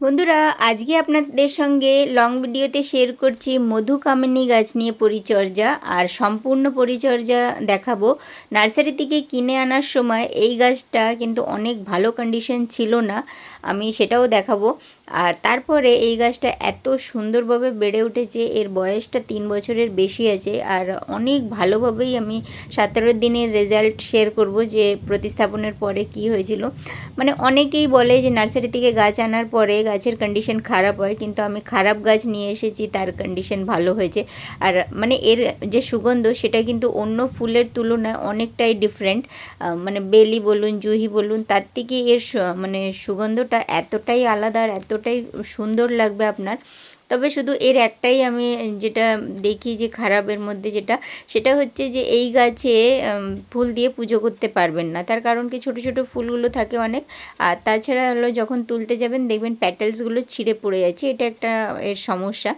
বন্ধুরা, আজকে আপনাদের সঙ্গে লং ভিডিওতে শেয়ার করছি মধুকামিনী গাছ নিয়ে পরিচর্যা। আর সম্পূর্ণ পরিচর্যা দেখাবো। নার্সারি থেকে কিনে আনার সময় এই গাছটা কিন্তু অনেক ভালো কন্ডিশন ছিল না, আমি সেটাও দেখাবো। আর তারপরে এই গাছটা এত সুন্দরভাবে বেড়ে উঠেছে, এর বয়সটা 3 বছরের বেশি আছে। আর অনেক ভালোভাবেই আমি 17 দিনের রেজাল্ট শেয়ার করব যে প্রতিস্থাপনের পরে কি হয়েছিল। মানে অনেকেই বলে যে নার্সারি থেকে গাছ আনার পরে গাছের কন্ডিশন খারাপ হয়, কিন্তু আমি খারাপ গাছ নিয়ে এসেছি, তার কন্ডিশন ভালো হয়েছে। আর মানে এর যে সুগন্ধ সেটা কিন্তু অন্য ফুলের তুলনায় অনেকটাই ডিফারেন্ট। মানে বেলি বলুন, জুহি বলুন, তার থেকে এর মানে সুগন্ধটা এতটাই আলাদা আর এতটাই সুন্দর লাগবে আপনার। তবে শুধু এর একটাই আমি যেটা দেখি যে খারাপের মধ্যে যেটা, সেটা হচ্ছে যে এই গাছে ফুল দিয়ে পুজো করতে পারবেন না। তার কারণ কি, ছোটো ছোটো ফুলগুলো থাকে অনেক। আর তাছাড়া হলো যখন তুলতে যাবেন দেখবেন প্যাটেলসগুলো ছিঁড়ে পড়ে যাচ্ছে, এটা একটা এর সমস্যা।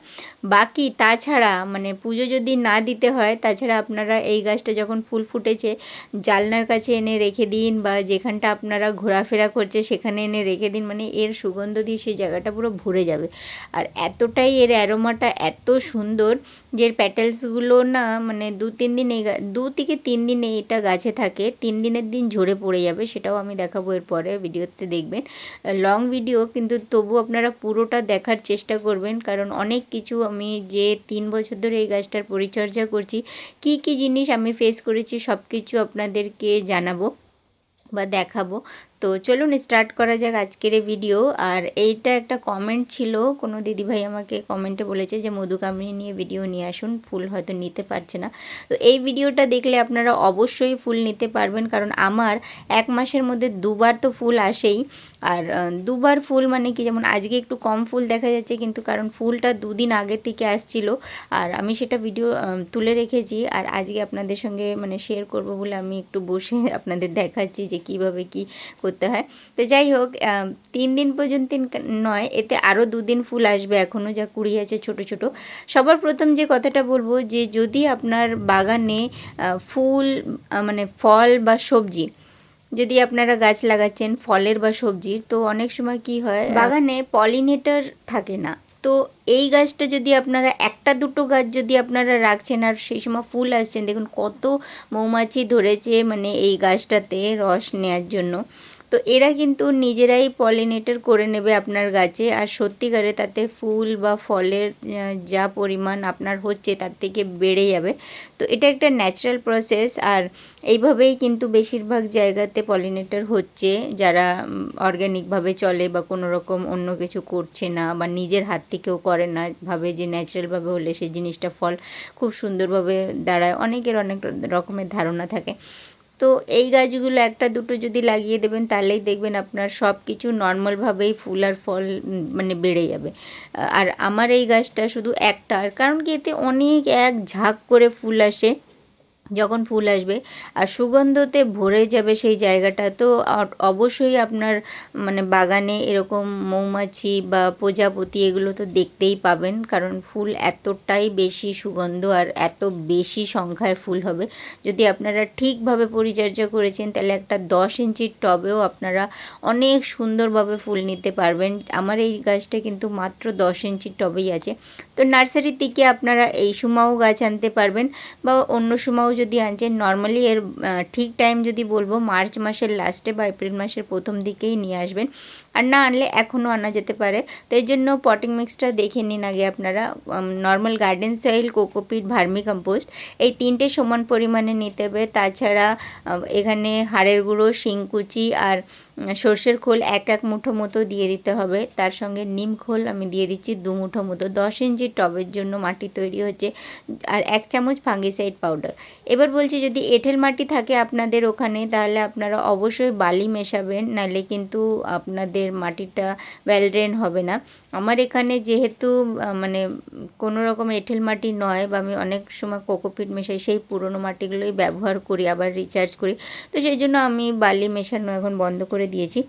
বাকি তাছাড়া মানে পুজো যদি না দিতে হয়, তাছাড়া আপনারা এই গাছটা যখন ফুল ফুটেছে জানলার কাছে এনে রেখে দিন, বা যেখানটা আপনারা ঘোরাফেরা করছে সেখানে এনে রেখে দিন, মানে এর সুগন্ধ দিয়ে সেই জায়গাটা পুরো ভরে যাবে। আর এতটাই এর অ্যারোমাটা এত সুন্দর যে এর প্যাটেলসগুলো না মানে 2-3 দিন 2 থেকে 3 দিন এটা গাছে থাকে, 3 দিনের দিন ঝরে পড়ে যাবে, সেটাও আমি দেখাবো এর পরে ভিডিওতে দেখবেন। লং ভিডিও, কিন্তু তবু আপনারা পুরোটা দেখার চেষ্টা করবেন, কারণ অনেক কিছু আমি যে 3 বছর ধরে এই গাছটার পরিচর্যা করছি, কি কি জিনিস আমি ফেস করেছি সব কিছু আপনাদেরকে জানাবো বা দেখাবো। তো চলুন স্টার্ট করা যাক আজকের এই ভিডিও। আর এইটা একটা কমেন্ট ছিল, কোনো দিদিভাই আমাকে কমেন্টে বলেছে যে মধুকামিনী নিয়ে ভিডিও নিয়ে আসুন, ফুল হয়তো নিতে পারছে না। তো এই ভিডিওটা দেখলে আপনারা অবশ্যই ফুল নিতে পারবেন, কারণ আমার 1 মাসের মধ্যে 2বার তো ফুল আসেই। আর 2বার ফুল মানে কি, যেমন আজকে একটু কম ফুল দেখা যাচ্ছে, কিন্তু কারণ ফুলটা 2 দিন আগে থেকে আসছিল, আর আমি সেটা ভিডিও তুলে রেখেছি। আর আজকে আপনাদের সঙ্গে মানে শেয়ার করব বলে আমি একটু বসে আপনাদের দেখাচ্ছি যে কিভাবে কি করতে হয়। তো যাই হোক, 3 দিন পর্যন্ত নয়, এতে আরও 2 দিন ফুল আসবে, এখনও যা কুড়ি আছে ছোট ছোট। সবার প্রথম যে কথাটা বলবো, যে যদি আপনার বাগানে ফুল মানে ফল বা সবজি, যদি আপনারা গাছ লাগাচ্ছেন ফলের বা সবজির, তো অনেক সময় কি হয় বাগানে পলিনেটর থাকে না। তো এই গাছটা যদি আপনারা একটা দুটো গাছ যদি আপনারা রাখছেন আর সেই সময় ফুল আসছেন, দেখুন কত মৌমাছি ধরেছে মানে এই গাছটাতে রস নেওয়ার জন্য। তো এরা কিন্তু নিজেরাই পলিনেটর করে নেবে আপনার গাছে, আর সত্যিকারে তাতে ফুল বা ফলের যা পরিমাণ আপনার হচ্ছে তার থেকে বেড়ে যাবে। তো এটা একটা ন্যাচারাল প্রসেস। আর এইভাবেই কিন্তু বেশিরভাগ জায়গাতে পলিনেটর হচ্ছে, যারা অর্গ্যানিকভাবে চলে বা কোনো রকম অন্য কিছু করছে না, বা নিজের হাত থেকেও করে না, ভাবে যে ন্যাচারালভাবে হলে সেই জিনিসটা ফল খুব সুন্দরভাবে দাঁড়ায়। অনেকের অনেক রকমের ধারণা থাকে। তো এই গাছগুলো একটা দুটো যদি লাগিয়ে দেবেন, তাহলেই দেখবেন আপনার সব কিছু নর্মালভাবেই ফুল আর ফল মানে বেড়ে যাবে। আর আমার এই গাছটা শুধু একটা, আর কারণ কি, এতে অনেক এক ঝাঁক করে ফুল আসে যখন ফুল আসবে, আর সুগন্ধতে ভরে যাবে সেই জায়গাটা। তো অবশ্যই আপনার মানে বাগানে এরকম মৌমাছি বা প্রজাপতি এগুলো তো দেখতেই পাবেন, কারণ ফুল এতটাই বেশি সুগন্ধ আর এত বেশি সংখ্যায় ফুল হবে। যদি আপনারা ঠিকভাবে পরিচর্যা করেছেন, তাহলে একটা 10 ইঞ্চির টবেও আপনারা অনেক সুন্দরভাবে ফুল নিতে পারবেন। আমার এই গাছটা কিন্তু মাত্র 10 ইঞ্চির টবেই আছে। তো নার্সারি থেকে আপনারা এই সময়ও গাছ আনতে পারবেন, বা অন্য সময়ও যদি আনছেন। নর্মালি এর ঠিক টাইম যদি বলবো, মার্চ মাসের লাস্টে বা এপ্রিল মাসের প্রথম দিকেই নিয়ে আসবেন। আর না আনলে এখনও আনা যেতে পারে। তো এই জন্য পটিং মিক্সটা দেখে নিন আগে আপনারা। Normal garden soil, cocopeat, vermi compost, এই 3টে সমান পরিমাণে নিতে হবে। তাছাড়া এখানে হাড়ের গুঁড়ো, শিংকুচি আর সর্ষের খোল 1 মুঠো মতো দিয়ে দিতে হবে। তার সঙ্গে নিম খোল আমি দিয়ে দিচ্ছি 2 মুঠো মতো। 10 ইঞ্চির টবের জন্য মাটি তৈরি হচ্ছে। আর 1 চামচ ফাঙ্গিসাইড পাউডার। এবার বলছি, যদি এঁটেল মাটি থাকে আপনাদের ওখানে, তাহলে আপনারা অবশ্যই বালি মেশাবেন, নাহলে কিন্তু আপনাদের মাটিটা ওয়েল ড্রেন হবে না। আমার এখানে যেহেতু মানে কোনো রকম এঁটেল মাটি নয়, বা আমি অনেক সময় কোকোপিট মেশাই, সেই পুরনো মাটিগুলোই ব্যবহার করি, আবার রিচার্জ করি। তো সেই জন্য আমি বালি মেশানো এখন বন্ধ করে দিয়েছি।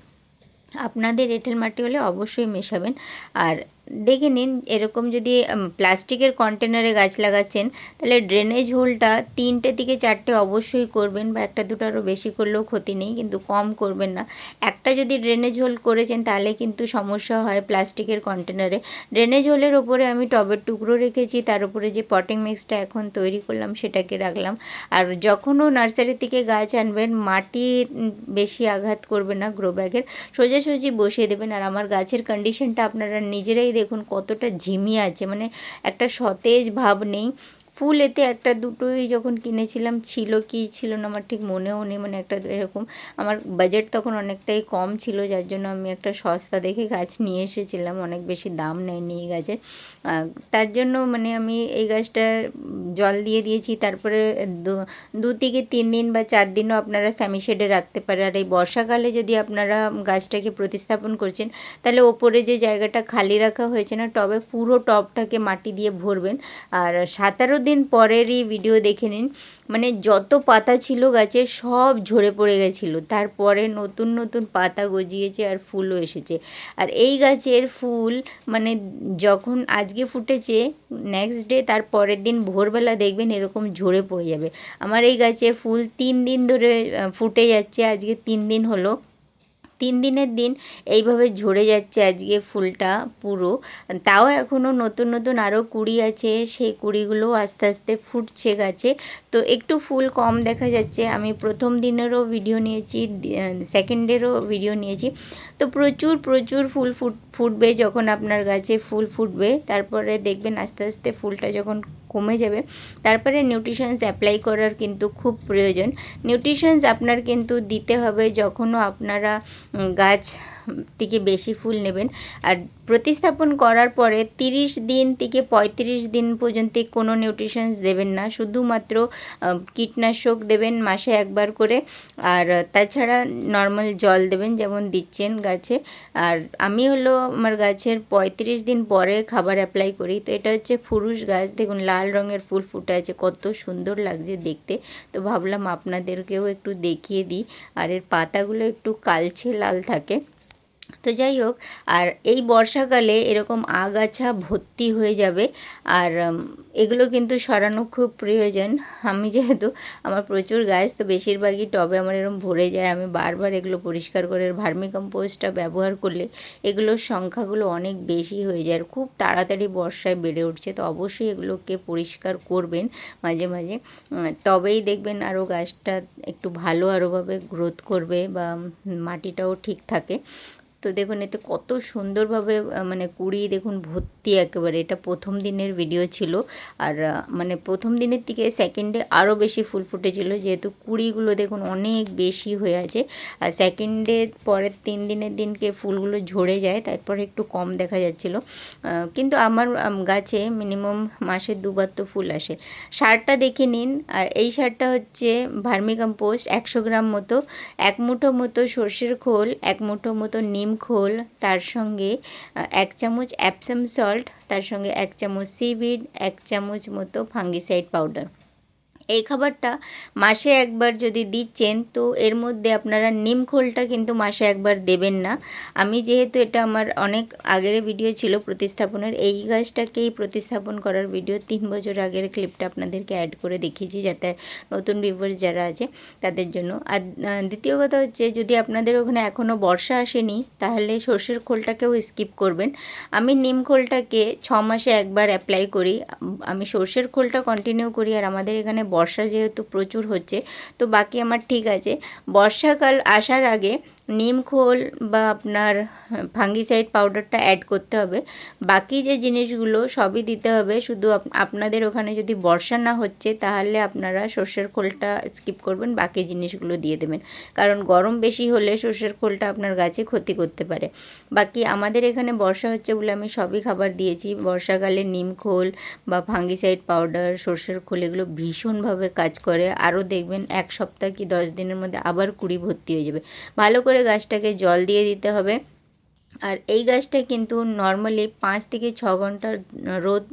আপনাদের এঁটেল মাটি হলে অবশ্যই মেশাবেন। আর দেখে নিন এরকম যদি প্লাস্টিকের কন্টেনারে গাছ লাগাচ্ছেন তাহলে ড্রেনেজ হোলটা 3টে থেকে 4টে অবশ্যই করবেন, বা 1-2টা আরও বেশি করলেও ক্ষতি নেই, কিন্তু কম করবেন না। একটা যদি ড্রেনেজ হোল করেছেন তাহলে কিন্তু সমস্যা হয় প্লাস্টিকের কন্টেনারে। ড্রেনেজ হোলের ওপরে আমি টবের টুকরো রেখেছি, তার উপরে যে পটিং মিক্সটা এখন তৈরি করলাম সেটাকে রাখলাম। আর যখনও নার্সারি থেকে গাছ আনবেন মাটি বেশি আঘাত করবে না, গ্রো ব্যাগের সোজাসুজি বসিয়ে দেবেন। আর আমার গাছের কন্ডিশনটা আপনারা নিজেরাই দেখুন কতটা ঝিমিয়ে আছে, মানে একটা সতেজ ভাব নেই। ফুল এতে 1-2টোই যখন কিনেছিলাম ছিল কি ছিল না আমার ঠিক মনেও নেই, মানে একটা এরকম আমার বাজেট তখন অনেকটাই কম ছিল, যার জন্য আমি একটা সস্তা দেখে গাছ নিয়ে এসেছিলাম, অনেক বেশি দাম নেয়নি এই গাছের। তার জন্য মানে আমি এই গাছটা জল দিয়ে দিয়েছি, তারপরে 2 থেকে 3 দিন বা 4 দিনও আপনারা সেমি শেডে রাখতে পারেন। আর এই বর্ষাকালে যদি আপনারা গাছটাকে প্রতিস্থাপন করছেন তাহলে ওপরে যে জায়গাটা খালি রাখা হয়েছে না টবে, পুরো টবটাকে মাটি দিয়ে ভরবেন। আর 17 দিন পরেরই ভিডিও দেখে নিন, মানে যত পাতা ছিল গাছে সব ঝরে পড়ে গেছিলো, তারপরে নতুন নতুন পাতা গজিয়েছে আর ফুলও এসেছে। আর এই গাছের ফুল মানে যখন আজকে ফুটেছে নেক্সট ডে তার পরের দিন ভোরবেলা দেখবেন এরকম ঝরে পড়ে যাবে। আমার এই গাছে ফুল 3 দিন ধরে ফুটে যাচ্ছে, আজকে 3 দিন হলো। 3 দিনের দিন এইভাবে ঝরে যাচ্ছে আজকে ফুলটা পুরো। তাও এখনও নতুন নতুন আরও কুঁড়ি আছে, সেই কুঁড়িগুলো আস্তে আস্তে ফুটছে গাছে। তো একটু ফুল কম দেখা যাচ্ছে। আমি প্রথম দিনেরও ভিডিও নিয়েছি, সেকেন্ডেরও ভিডিও নিয়েছি। তো প্রচুর প্রচুর ফুল ফুটবে যখন আপনার গাছে ফুল ফুটবে, তারপরে দেখবেন আস্তে আস্তে ফুলটা যখন কমে যাবে, তারপরে নিউট্রিশনস অ্যাপ্লাই করার কিন্তু খুব প্রয়োজন। নিউট্রিশনস আপনার কিন্তু দিতে হবে যখনও আপনারা গাছ থেকে বেশি ফুল নেবেন। আর প্রতিস্থাপন করার পরে 30 দিন থেকে 35 দিন পর্যন্ত কোনো নিউট্রিশনস দেবেন না, শুধুমাত্র কীটনাশক দেবেন মাসে একবার করে। আর তাছাড়া নর্মাল জল দেবেন যেমন দিচ্ছেন গাছে। আর আমি হলো আমার গাছের 35 দিন পরে খাবার অ্যাপ্লাই করি। তো এটা হচ্ছে ফুরুষ গাছ, দেখুন লাল রঙের ফুল ফুটে আছে, কত সুন্দর লাগছে দেখতে। তো ভাবলাম আপনাদেরকেও একটু দেখিয়ে দিই। আর এর পাতাগুলো একটু কালচে লাল থাকে। তো যাই হোক, আর এই বর্ষাকালে এরকম আগাছা ভর্তি হয়ে যাবে, আর এগুলো কিন্তু সরানো খুব প্রয়োজন। আমি যেহেতু আমার প্রচুর গাছ, তো বেশিরভাগই টবে আমার এরকম ভরে যায়, আমি বারবার এগুলো পরিষ্কার করে ভার্মি কম্পোস্টটা ব্যবহার করলে এগুলোর সংখ্যাগুলো অনেক বেশি হয়ে যায় আর খুব তাড়াতাড়ি বর্ষায় বেড়ে উঠছে। তো অবশ্যই এগুলোকে পরিষ্কার করবেন মাঝে মাঝে, তবেই দেখবেন আরও গাছটা একটু ভালো আরোভাবে গ্রোথ করবে বা মাটিটাও ঠিক থাকে। তো দেখুন এতে কত সুন্দরভাবে মানে কুড়ি দেখুন ভর্তি একেবারে। এটা প্রথম দিনের ভিডিও ছিল, আর মানে প্রথম দিনের থেকে সেকেন্ডে আরও বেশি ফুল ফুটেছিল, যেহেতু কুড়িগুলো দেখুন অনেক বেশি হয়ে আছে। আর সেকেন্ডে পরের 3 দিনের দিনকে ফুলগুলো ঝরে যায়, তারপরে একটু কম দেখা যাচ্ছিলো। কিন্তু আমার গাছে মিনিমাম মাসে 2বার তো ফুল আসে। সারটা দেখে নিন, আর এই সারটা হচ্ছে ভার্মি কম্পোস্ট 100 গ্রাম মতো, 1 মুঠো মতো সর্ষের খোল, 1 মুঠো মতো নিম খোল, তার সঙ্গে 1 চামচ অ্যাপসাম সল্ট, তার সঙ্গে 1 চামচ সিভিড, 1 চামচ মতো ফাঙ্গিসাইড পাউডার। এই খাবারটা মাসে একবার যদি দিচ্ছেন তো এর মধ্যে আপনারা নিম খোলটা কিন্তু মাসে একবার দেবেন না। আমি যেহেতু এটা আমার অনেক আগের ভিডিও ছিল প্রতিস্থাপনের, এই গাছটাকেই প্রতিস্থাপন করার ভিডিও 3 বছর আগের ক্লিপটা আপনাদেরকে অ্যাড করে দেখিয়েছি, যাতে নতুন ভিউয়ার্স যারা আছে তাদের জন্য। আর দ্বিতীয় কথা হচ্ছে, যদি আপনাদের ওখানে এখনও বর্ষা আসেনি তাহলে সর্ষের খোলটাকেও স্কিপ করবেন। আমি নিম খোলটাকে 6 মাসে একবার অ্যাপ্লাই করি। আমি সর্ষের খোলটা কন্টিনিউ করি, আর আমাদের এখানে বর্ষা যেহেতু প্রচুর হচ্ছে তো বাকি আমার ঠিক আছে। বর্ষাকাল আসার আগে নিম খোল বা আপনার ফাঙ্গিসাইড পাউডারটা অ্যাড করতে হবে, বাকি যে জিনিসগুলো সবই দিতে হবে। শুধু আপনাদের ওখানে যদি বর্ষা না হচ্ছে তাহলে আপনারা সর্ষের খোলটা স্কিপ করবেন, বাকি জিনিসগুলো দিয়ে দেবেন, কারণ গরম বেশি হলে সর্ষের খোলটা আপনার গাছে ক্ষতি করতে পারে। বাকি আমাদের এখানে বর্ষা হচ্ছে বলে আমি সবই খাবার দিয়েছি। বর্ষাকালে নিম খোল বা ফাঙ্গিসাইড পাউডার, সর্ষের খোল এগুলো ভীষণভাবে কাজ করে। আরও দেখবেন 1 সপ্তাহ কি 10 দিনের মধ্যে আবার কুড়ি ভর্তি হয়ে যাবে। ভালো করে গাছটাকে জল দিয়ে দিতে হবে। আর এই গাছটা কিন্তু নর্মালি 5 থেকে 6 ঘন্টা রোদ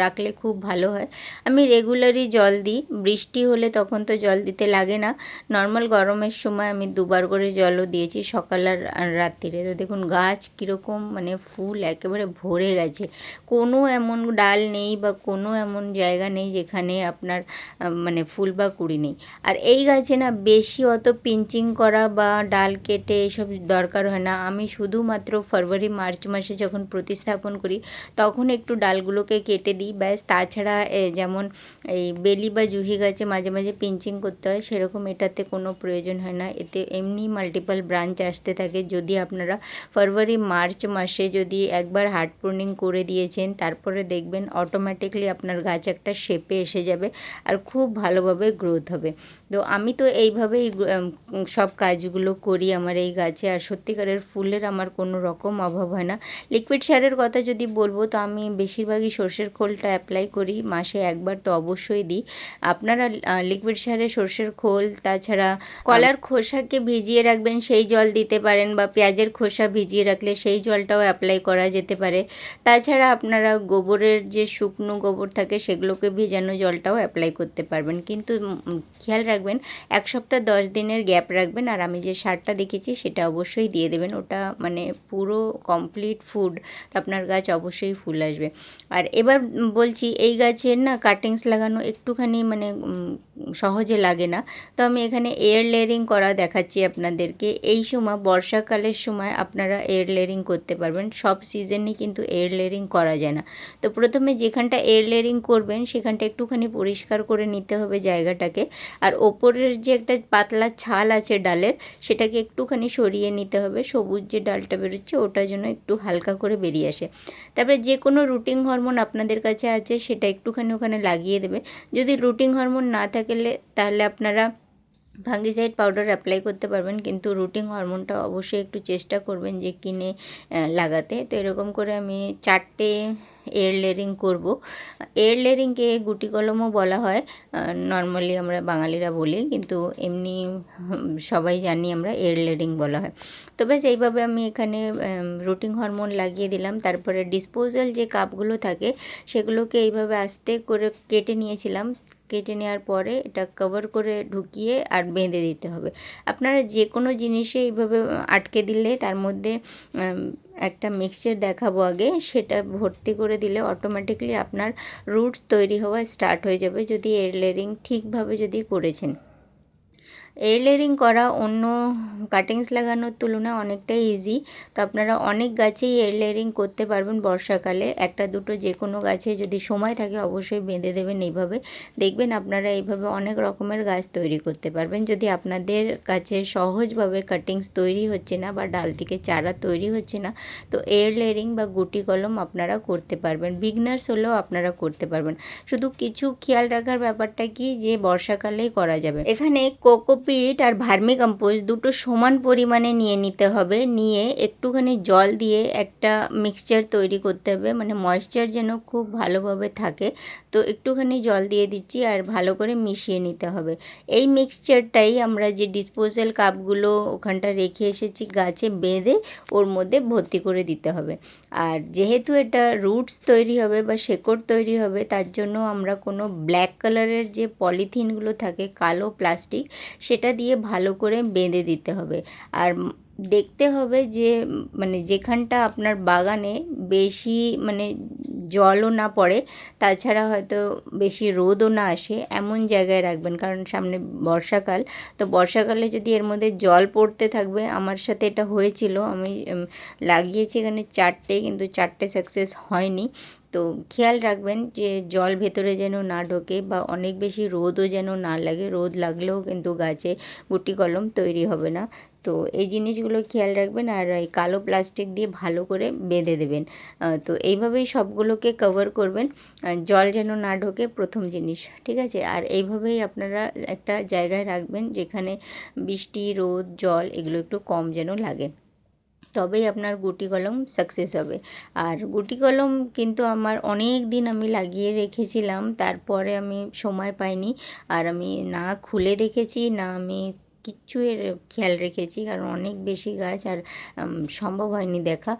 রাখলে খুব ভালো হয়। আমি রেগুলারই জল দিই, বৃষ্টি হলে তখন তো জল দিতে লাগে না। নর্মাল গরমের সময় আমি 2বার করে জলও দিয়েছি, সকাল আর রাত্রিরে। তো দেখুন গাছ কীরকম মানে ফুল একেবারে ভরে গেছে, কোনো এমন ডাল নেই বা কোনো এমন জায়গা নেই যেখানে আপনার মানে ফুল বা কুড়ি নেই। আর এই গাছে না বেশি অত পিঞ্চিং করা বা ডাল কেটে এসব দরকার হয় না। আমি শুধুমাত্র ফেব্রুয়ারি মার্চ মাসে যখন প্রতিস্থাপন করি তখন একটু ডালগুলোকে কেটে দিই, ব্যাস। তাছাড়া যেমন এই বেলি বা জুহি গাছে মাঝে মাঝে পিঞ্চিং করতে হয়, সেরকম এটাতে কোনো প্রয়োজন হয় না। এতে এমনি মাল্টিপল ব্রাঞ্চ আসতে থাকে। যদি আপনারা ফেব্রুয়ারি মার্চ মাসে যদি একবার হার্ড প্রুনিং করে দিয়েছেন, তারপরে দেখবেন অটোমেটিকলি আপনার গাছ একটা শেপে এসে যাবে আর খুব ভালোভাবে গ্রোথ হবে। তো আমি তো এইভাবেই সব কাজগুলো করি আমার এই গাছে। আর সত্যিকারের ফুলের আমার কোনো রকম অভাব হয় না। লিকুইড সারের কথা যদি বলবো, তো আমি বেশিরভাগই সর্ষের খোলটা অ্যাপ্লাই করি, মাসে একবার তো অবশ্যই দিই। আপনারা লিকুইড সারে সর্ষের খোল, তাছাড়া কলার খোসাকে ভিজিয়ে রাখবেন সেই জল দিতে পারেন, বা পেঁয়াজের খোসা ভিজিয়ে রাখলে সেই জলটাও অ্যাপ্লাই করা যেতে পারে। তাছাড়া আপনারা গোবরের যে শুকনো গোবর থাকে সেগুলোকে ভেজানো জলটাও অ্যাপ্লাই করতে পারবেন। কিন্তু খেয়াল রাখবেন 1 সপ্তাহ 10 দিনের গ্যাপ রাখবেন। আর আমি যে সারটা দেখেছি সেটা অবশ্যই দিয়ে দেবেন, ওটা মানে পুরো কমপ্লিট ফুড, আপনার গাছ অবশ্যই ফুল আসবে। আর এবার বলছি, এই গাছের না কাটিংস লাগানো একটুখানি মানে সহজে লাগে না। তো আমি এখানে এয়ার লেয়ারিং করা দেখাচ্ছি আপনাদেরকে। এই সময় বর্ষাকালের সময় আপনারা এয়ার লেয়ারিং করতে পারবেন, সব সিজনে কিন্তু এয়ার লেয়ারিং করা যায় না। তো প্রথমে যেখানটা এয়ার লেয়ারিং করবেন সেখানটা একটুখানি পরিষ্কার করে নিতে হবে জায়গাটাকে। আর ওপরের যে একটা পাতলা ছাল আছে ডালের, সেটাকে একটুখানি সরিয়ে নিতে হবে। সবুজ যে ডালটা বেরোচ্ছে ওটার জন্য একটু হালকা করে বেরিয়ে আসে। তারপরে যে কোনো রুটিং হরমোন আপনাদের কাছে আছে সেটা একটুখানি ওখানে লাগিয়ে দেবে। যদি রুটিং হরমোন না থাকলে তাহলে আপনারা ফাঙ্গিসাইড পাউডার অ্যাপ্লাই করতে পারবেন, কিন্তু রুটিং হরমোনটা অবশ্যই একটু চেষ্টা করবেন যে কিনে লাগাতে। তো এরকম করে আমি 4টে এয়ার লেয়ারিং করব। এয়ার লেয়ারিংকে গুটি কলমও বলা হয়, নর্মালি আমরা বাঙালিরা বলি, কিন্তু এমনি সবাই জানি আমরা এয়ার লেয়ারিং বলা হয়। তো ব্যাস এইভাবে আমি এখানে রুটিং হরমোন লাগিয়ে দিলাম। তারপরে ডিসপোজাল যে কাপগুলো থাকে সেগুলোকে এইভাবে আস্তে করে কেটে নিয়েছিলাম। কেটে নেওয়ার পরে এটা কভার করে ঢুকিয়ে আর বেঁধে দিতে হবে। আপনারা যে কোনো জিনিসে এইভাবে আটকে দিলে তার মধ্যে একটা মিক্সচার দেখাবো আগে, সেটা ভর্তি করে দিলে অটোমেটিকলি আপনার রুটস তৈরি হওয়া স্টার্ট হয়ে যাবে, যদি এয়ার লেয়ারিং ঠিকভাবে যদি করেছেন। এয়ার লেয়ারিং করা অন্য কাটিংস লাগানোর তুলনায় অনেকটাই ইজি। তো আপনারা অনেক গাছেই এয়ার লেয়ারিং করতে পারবেন বর্ষাকালে। একটা দুটো যে কোনো গাছে যদি সময় থাকে অবশ্যই বেঁধে দেবেন এইভাবে। দেখবেন আপনারা এইভাবে অনেক রকমের গাছ তৈরি করতে পারবেন। যদি আপনাদের কাছে সহজভাবে কাটিংস তৈরি হচ্ছে না বা ডাল থেকে চারা তৈরি হচ্ছে না, তো এয়ার লেয়ারিং বা গুটি কলম আপনারা করতে পারবেন। বিগনার্স হলেও আপনারা করতে পারবেন। শুধু কিছু খেয়াল রাখার ব্যাপারটা কি, যে বর্ষাকালেই করা যাবে। এখানে কোকোপিট আর ভার্মি কম্পোস্ট দুটো সমান পরিমাণে নিয়ে নিতে হবে। নিয়ে একটুখানি জল দিয়ে একটা মিক্সচার তৈরি করতে হবে, মানে ময়েশ্চার যেন খুব ভালোভাবে থাকে। তো একটুখানি জল দিয়ে দিচ্ছি আর ভালো করে মিশিয়ে নিতে হবে। এই মিক্সচারটাই আমরা যে ডিসপোজাল কাপগুলো ওখানটা রেখে এসেছি গাছে বেঁধে ওর মধ্যে ভর্তি করে দিতে হবে। আর যেহেতু এটা রুটস তৈরি হবে বা শেকড় তৈরি হবে, তার জন্য আমরা কোনো ব্ল্যাক কালারের যে পলিথিনগুলো থাকে, কালো প্লাস্টিক, সেটা দিয়ে ভালো করে বেঁধে দিতে হবে। আর দেখতে হবে যে মানে যেখানটা আপনার বাগানে বেশি মানে জলও না পড়ে, তাছাড়া হয়তো বেশি রোদও না আসে, এমন জায়গায় রাখবেন। কারণ সামনে বর্ষাকাল, তো বর্ষাকালে যদি এর মধ্যে জল পড়তে থাকবে, আমার সাথে এটা হয়েছিল, আমি লাগিয়েছি এখানে 4টে, কিন্তু 4টে সাকসেস হয়নি। তো খেয়াল রাখবেন যে জল ভেতরে যেন না ঢোকে বা অনেক বেশি রোদও যেন না লাগে। রোদ লাগলেও কিন্তু গাছে গুটি কলম তৈরি হবে না। তো এই জিনিসগুলো খেয়াল রাখবেন। আর এই কালো প্লাস্টিক দিয়ে ভালো করে বেঁধে দেবেন। তো এইভাবেই সবগুলোকে কভার করবেন, জল যেন না ঢোকে, প্রথম জিনিস, ঠিক আছে। আর এইভাবেই আপনারা একটা জায়গায় রাখবেন যেখানে বৃষ্টি, রোদ, জল এগুলো একটু কম যেন লাগে, তবেই আপনার গুটি কলম সাকসেস হবে। আর গুটি কলম কিন্তু আমার অনেক দিন আমি লাগিয়ে রেখেছিলাম, তারপরে আমি সময় পাইনি। আর আমি না খুলে দেখেছি, না আমি কিচ্ছু এর খেয়াল রেখেছি, কারণ অনেক বেশি গাছ আর সম্ভব হয়নি দেখা।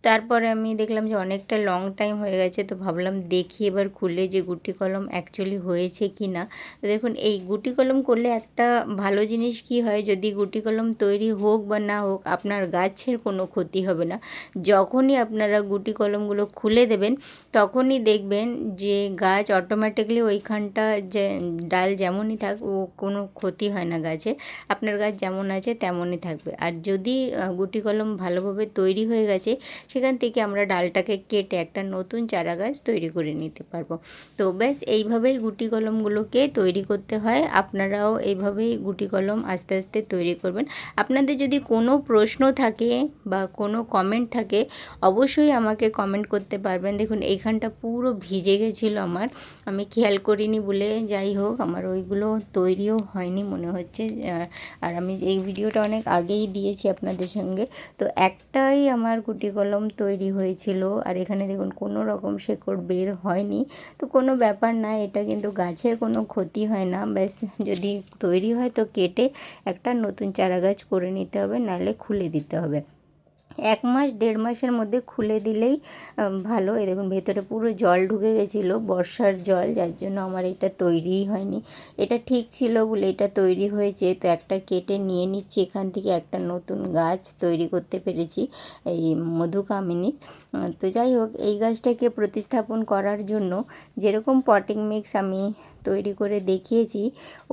তারপরে আমি দেখলাম যে অনেকটা লং টাইম হয়ে গেছে, তো ভাবলাম দেখি এবার খুলে যে গুটি কলম অ্যাকচুয়ালি হয়েছে কি না। তো দেখুন, এই গুটি কলম করলে একটা ভালো জিনিস কি হয়, যদি গুটি কলম তৈরি হোক বা না হোক আপনার গাছের কোনো ক্ষতি হবে না। যখনই আপনারা গুটি কলমগুলো খুলে দেবেন তখনই দেখবেন যে গাছ অটোমেটিকলি ওইখানটা যে ডাল যেমনই থাক, ও কোনো ক্ষতি হয় না গাছের, আপনার গাছ যেমন আছে তেমনই থাকবে। আর যদি গুটি কলম ভালোভাবে তৈরি হয়ে গেছে, সেখান থেকে আমরা ডালটাকে কেটে একটা নতুন চারা গাছ তৈরি করে নিতে পারবো। তো ব্যাস এইভাবেই গুটি কলমগুলোকে তৈরি করতে হয়। আপনারাও এইভাবেই গুটি কলম আস্তে আস্তে তৈরি করবেন। আপনাদের যদি কোনো প্রশ্ন থাকে বা কোনো কমেন্ট থাকে, অবশ্যই আমাকে কমেন্ট করতে পারবেন। দেখুন এইখানটা পুরো ভিজে গেছিলো আমার, আমি খেয়াল করিনি বলে, যাই হোক আমার ওইগুলো তৈরিও হয়নি মনে হচ্ছে। আর আমি এই ভিডিওটা অনেক আগেই দিয়েছি আপনাদের সঙ্গে। তো একটাই আমার গুটি কলম তৈরি হয়েছিল, আর এখানে দেখুন কোনো রকম শেকড় বের হয়নি। তো কোনো ব্যাপার না, এটা কিন্তু গাছের কোনো ক্ষতি হয় না। ব্যাস যদি তৈরি হয় তো কেটে একটা নতুন চারা গাছ করে নিতে হবে, নাহলে খুলে দিতে হবে। 1 মাস 1.5 মাসের মধ্যে খুলে দিলেই ভালো। এই দেখুন ভেতরে পুরো জল ঢুকে গেছিলো, বর্ষার জল, যার জন্য আমার এটা তৈরিই হয়নি। এটা ঠিক ছিল বলে এটা তৈরি হয়েছে। তো একটা কেটে নিয়ে নিচ্ছি, এখান থেকে একটা নতুন গাছ তৈরি করতে পেরেছি, এই মধুকামিনী। তো যাই হোক, এই গাছটাকে প্রতিস্থাপন করার জন্য যেরকম পটিং মিক্স আমি তৈরি করে দেখিয়েছি,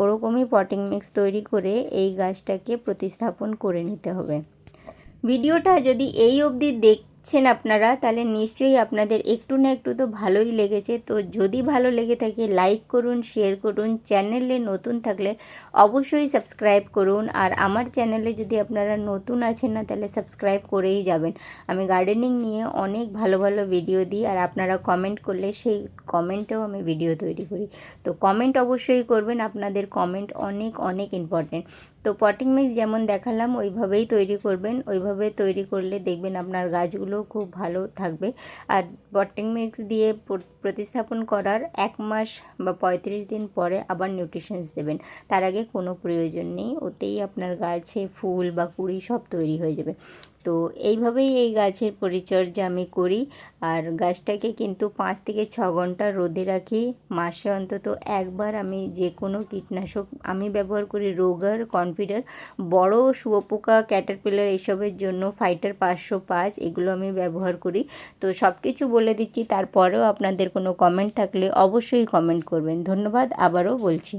ওরকমই পটিং মিক্স তৈরি করে এই গাছটাকে প্রতিস্থাপন করে নিতে হবে। ভিডিওটা যদি এই অবধি দেখছেন আপনারা, তাহলে নিশ্চয়ই আপনাদের একটু না একটু তো ভালোই লেগেছে। তো যদি ভালো লেগে থাকে লাইক করুন, শেয়ার করুন, চ্যানেলে নতুন থাকলে অবশ্যই সাবস্ক্রাইব করুন। আর আমার চ্যানেলে যদি আপনারা নতুন আছেন না, তাহলে সাবস্ক্রাইব করেই যাবেন। আমি গার্ডেনিং নিয়ে অনেক ভালো ভালো ভিডিও দিই, আর আপনারা কমেন্ট করলে সেই কমেন্টেও আমি ভিডিও তৈরি করি। তো কমেন্ট অবশ্যই করবেন, আপনাদের কমেন্ট অনেক অনেক ইম্পর্টেন্ট। তো পটিং মিক্স যেমন দেখালাম ওইভাবেই তৈরি করবেন, ওইভাবে তৈরি করলে দেখবেন আপনার গাছগুলো খুব ভালো থাকবে। আর পটিং মিক্স দিয়ে প্রতিস্থাপন করার 1 মাস বা 35 দিন পরে আবার নিউট্রিশনস দেবেন, তার আগে কোনো প্রয়োজন নেই। ওতেই আপনার গাছে ফুল বা কুঁড়ি সব তৈরি হয়ে যাবে। তো এইভাবেই এই গাছের পরিচর্যা আমি করি। আর গাছটাকে কিন্তু 5 থেকে 6 ঘন্টা রোদে রাখি। মাসে অন্তত একবার আমি যে কোনো কীটনাশক আমি ব্যবহার করি, রোগার, কনফিডার, বড় শুয়োপোকা, ক্যাটারপিলার এসবের জন্য ফাইটার 505, এগুলো আমি ব্যবহার করি। তো সব কিছু বলে দিচ্ছি, তারপরেও আপনাদের কোনো কমেন্ট থাকলে অবশ্যই কমেন্ট করবেন। ধন্যবাদ, আবারও বলছি।